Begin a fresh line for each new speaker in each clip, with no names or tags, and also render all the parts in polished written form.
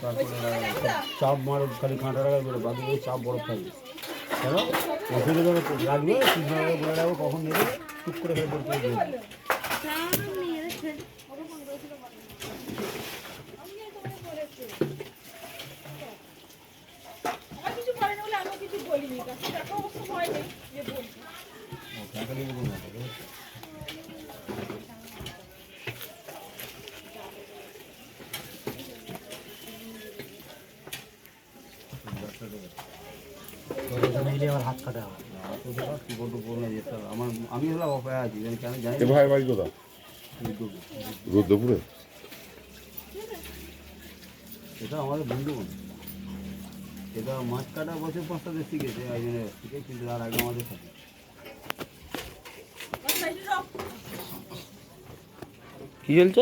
তারপরে চাপ মারো খালি কাঁটা রাখা বেরো, বাকি চাপ বরফ থাকবে। কেন ওষুধে ধরে রাখবে, ঠিকভাবে বলে রাখবো কখন নেবে, টুক করে ফেলে বলতে দিয়ে দেবে। আমার হাত কাটা হবে, কি বলবো বলে যেতে হবে আমার, আমি হলাম অপায় আছি, কেন জানি না।
ভাই বাড়ি কোথা? রুদ্রপুরে।
এটা আমাদের বন্ধু, এটা মাছ কাটা বছর 5-7 শিখেছে, একজনের শিখে, কিন্তু তার আগে আমাদের সাথে।
কি চলছে?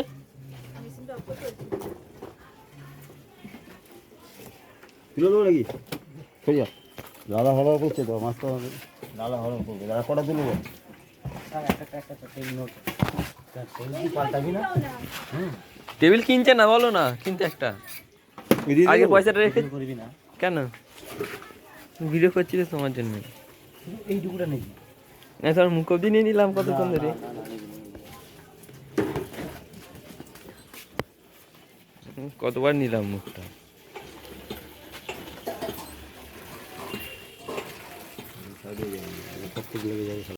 তুলে দেবো নাকি? সোজা দাদা হলো করছে তো, মাছ তো দাদা হলো করবে। দাদা কটা তুলবো? পাল্টাবি না?
টেবিল কিনছে না, বলো না কিনতে একটা। আগে পয়সাটা রেখে
করবি না
কেন? ভিডিও করছি তো তোমার জন্য।
এইটুকুটা নেই,
তোর মুখ অব্দি নিয়ে নিলাম কতক্ষণ ধরে। কতবার নিলাম মুখটা।
লেগে যাবে।